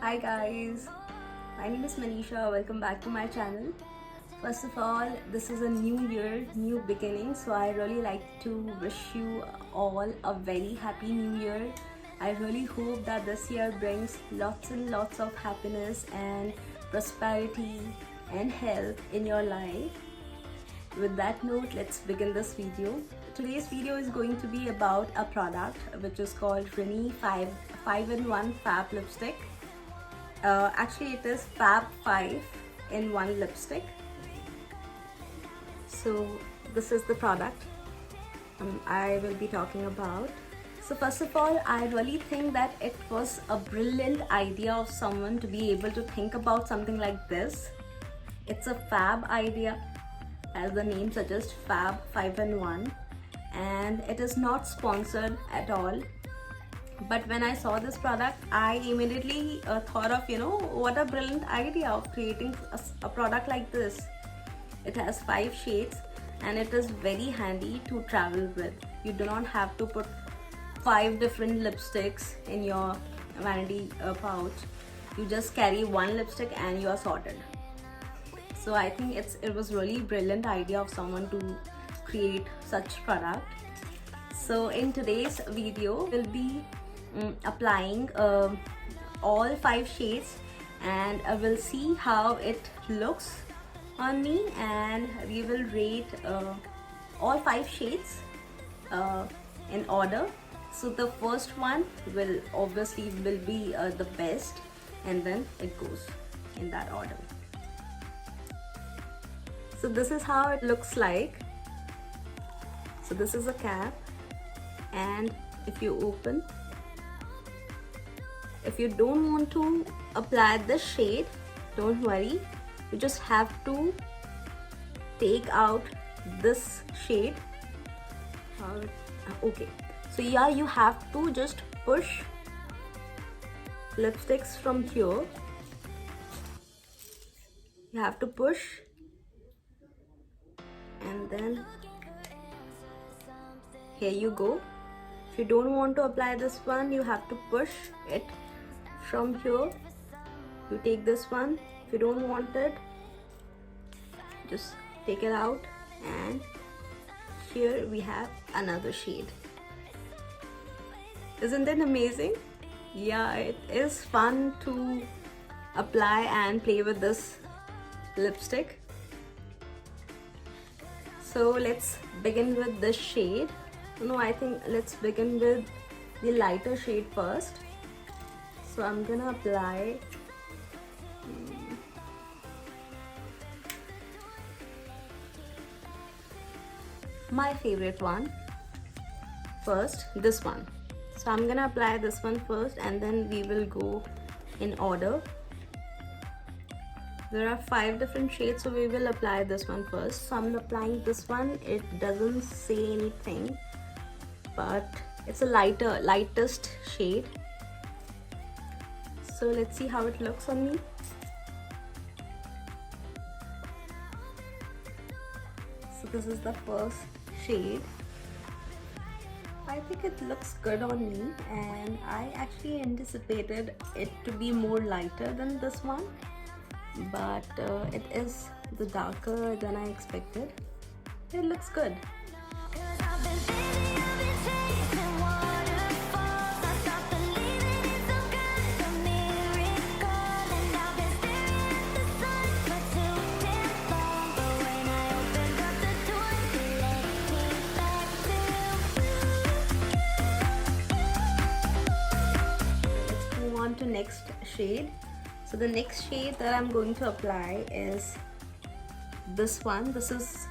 Hi guys, my name is Manisha. Welcome back to my channel. First of all, this is a new year, new beginning, so I really like to wish you all a very happy new year. I really hope that this year brings lots and lots of happiness and prosperity and health in your life. With that note, let's begin this video. Today's video is going to be about a product which is called Rini 5-in-1 Fab Lipstick. Actually, it is Fab 5 in 1 lipstick. So this is the product I will be talking about. So first of all, I really think that it was a brilliant idea of someone to be able to think about something like this. It's a fab idea, as the name suggests, Fab 5-in-1, and it is not sponsored at all. But when I saw this product, I immediately thought of, what a brilliant idea of creating a product like this. It has 5 shades and it is very handy to travel with. You do not have to put 5 different lipsticks in your vanity pouch. You just carry 1 lipstick and you are sorted. So I think it was really brilliant idea of someone to create such product. So in today's video, we'll be applying all 5 shades, and we'll see how it looks on me, and we will rate all 5 shades in order. So the first one will obviously be the best, and then it goes in that order. So this is how it looks like. So this is a cap, and if you open, if you don't want to apply this shade, don't worry, you just have to take out this shade. Okay, so yeah, you have to just push lipsticks from here. You have to push, and then here you go. If you don't want to apply this one, you have to push it from here. You take this one. If you don't want it, just take it out, and here we have another shade. Isn't it amazing? Yeah, it is fun to apply and play with this lipstick. So let's begin with this shade. No, I think let's begin with the lighter shade first. So I'm gonna apply my favorite one first, this one. So I'm gonna apply this one first, and then we will go in order. There are 5 different shades, so we will apply this one first. So I'm applying this one. It doesn't say anything, but it's a lightest shade. So let's see how it looks on me. So this is the first shade. I think it looks good on me, and I actually anticipated it to be more lighter than this one, but it is the darker than I expected. It looks good. To next shade. So the next shade that I'm going to apply is this one. This is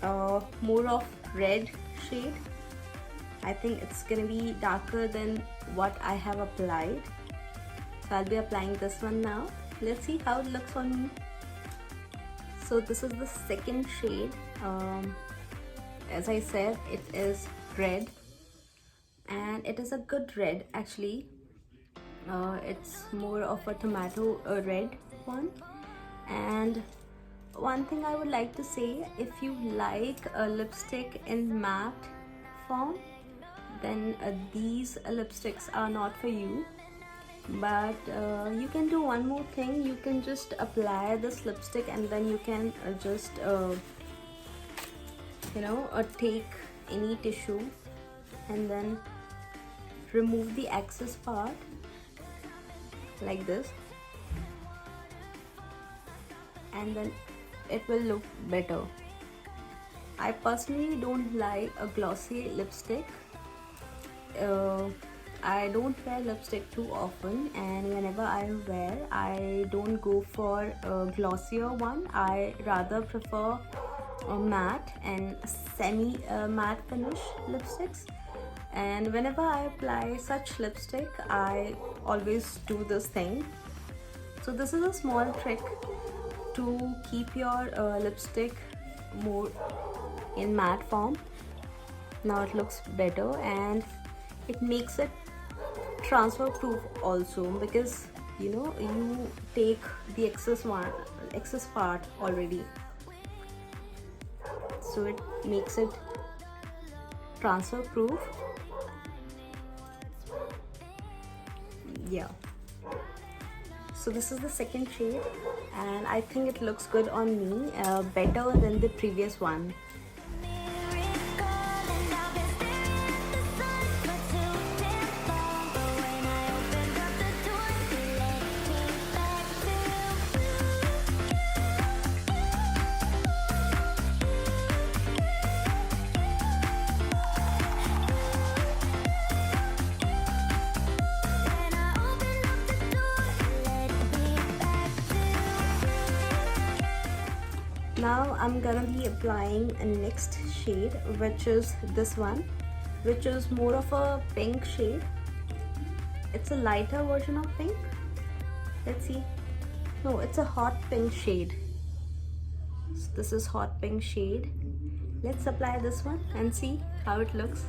more of red shade. I think it's gonna be darker than what I have applied. So I'll be applying this one now. Let's see how it looks on me. So this is the second shade. As I said, it is red, and it is a good red actually. It's more of a tomato red one. And one thing I would like to say, if you like a lipstick in matte form, then these lipsticks are not for you. But you can do one more thing. You can just apply this lipstick and then you can just take any tissue and then remove the excess part like this, and then it will look better. I personally don't like a glossy lipstick. I don't wear lipstick too often, and whenever I wear, I don't go for a glossier one. I rather prefer a matte and semi matte finish lipsticks. And whenever I apply such lipstick, I always do this thing. So this is a small trick to keep your lipstick more in matte form. Now it looks better, and it makes it transfer proof also, because you take the excess part already, so it makes it transfer proof. Yeah, so this is the second shade, and I think it looks good on me, better than the previous one. Now I'm gonna be applying a next shade, which is this one, which is more of a pink shade. It's a lighter version of pink. Let's see. No, it's a hot pink shade. So this is hot pink shade. Let's apply this one and see how it looks.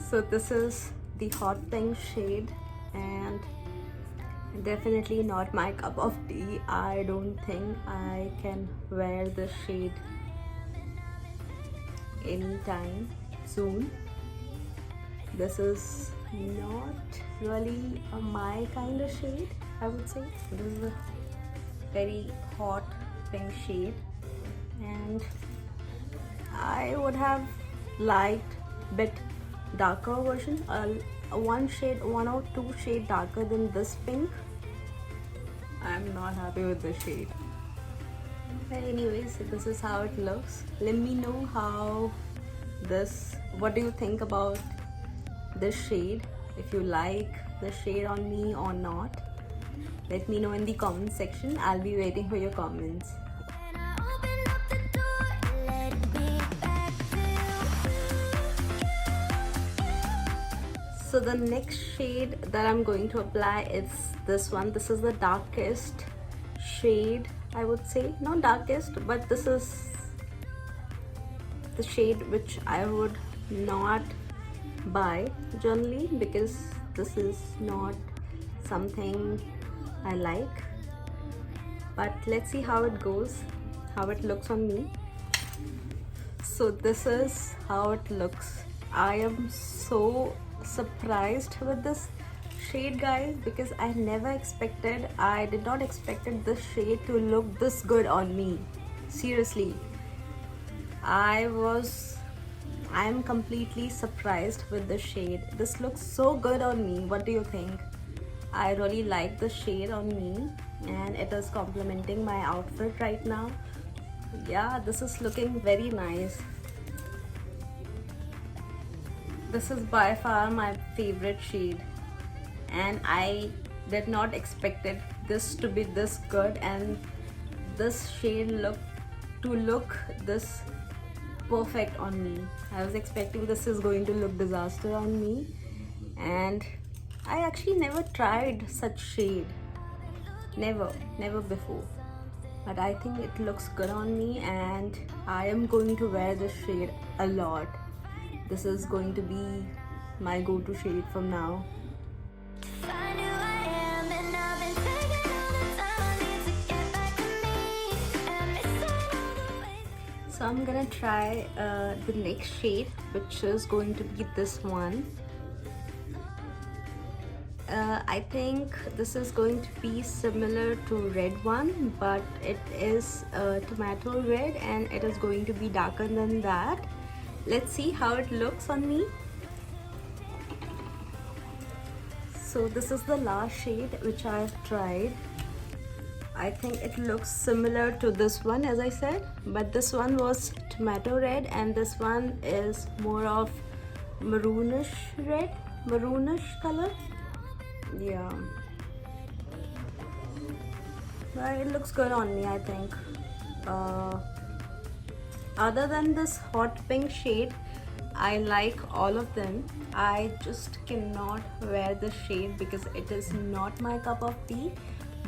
So this is the hot pink shade, and definitely not my cup of tea. I don't think I can wear this shade anytime soon. This is not really my kind of shade, I would say. This is a very hot pink shade, and I would have liked a bit darker version, one or two shade darker than this pink. I'm not happy with the shade. But anyways, this is how it looks. Let me know what do you think about this shade, if you like the shade on me or not. Let me know in the comment section. I'll be waiting for your comments. So the next shade that I'm going to apply is this one. This is the darkest shade, I would say. Not darkest, but this is the shade which I would not buy generally, because this is not something I like. But let's see how it goes, how it looks on me. So this is how it looks. I am so surprised with this shade, guys, because I did not expected this shade to look this good on me. Seriously, I am completely surprised with the shade. This looks so good on me. What do you think? I really like the shade on me, and it is complementing my outfit right now. Yeah, this is looking very nice. This is by far my favorite shade, and I did not expected this to be this good, and this shade to look this perfect on me. I was expecting this is going to look disaster on me, and I actually never tried such shade. Never before. But I think it looks good on me, and I am going to wear this shade a lot. This is going to be my go-to shade from now. So I'm gonna try the next shade, which is going to be this one. I think this is going to be similar to red one, but it is tomato red and it is going to be darker than that. Let's see how it looks on me. So this is the last shade which I have tried. I think it looks similar to this one, as I said, but this one was tomato red and this one is more of maroonish red, maroonish color. Yeah, but it looks good on me, I think. Other than this hot pink shade, I like all of them. I just cannot wear this shade because it is not my cup of tea.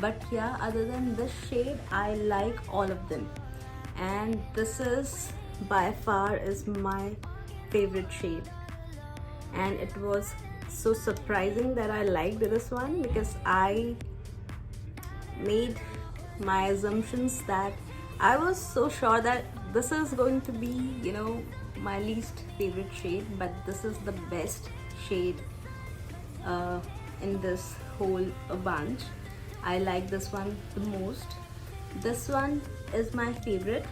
But yeah, other than this shade, I like all of them. And this is by far is my favorite shade. And it was so surprising that I liked this one because I made my assumptions that I was so sure that this is going to be, you know, my least favorite shade, but this is the best shade in this whole bunch. I like this one the most. This one is my favorite,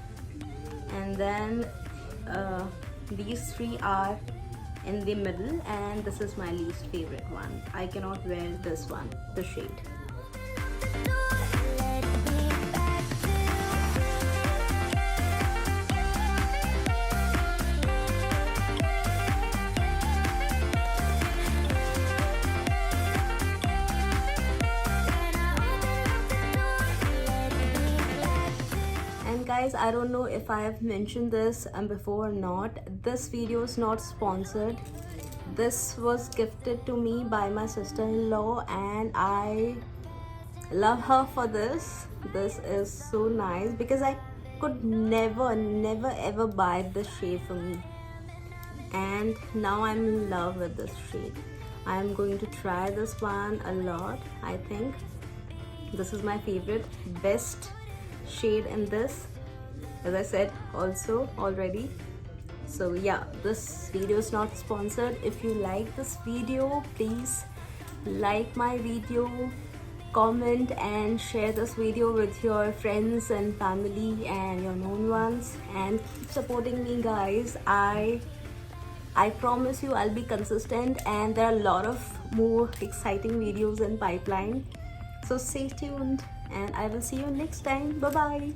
and then these three are in the middle, and this is my least favorite one. I cannot wear this one, the shade. Guys, I don't know if I have mentioned this before or not. This video is not sponsored. This was gifted to me by my sister-in-law and I love her for this. This is so nice because I could never ever buy this shade for me, and now I'm in love with this shade. I'm going to try this one a lot. I think this is my favorite, best shade in this, as I said also already. So yeah, this video is not sponsored. If you like this video, please like my video, comment and share this video with your friends and family and your known ones, and keep supporting me, guys. I promise you I'll be consistent, and there are a lot of more exciting videos in pipeline. So stay tuned and I will see you next time. Bye bye.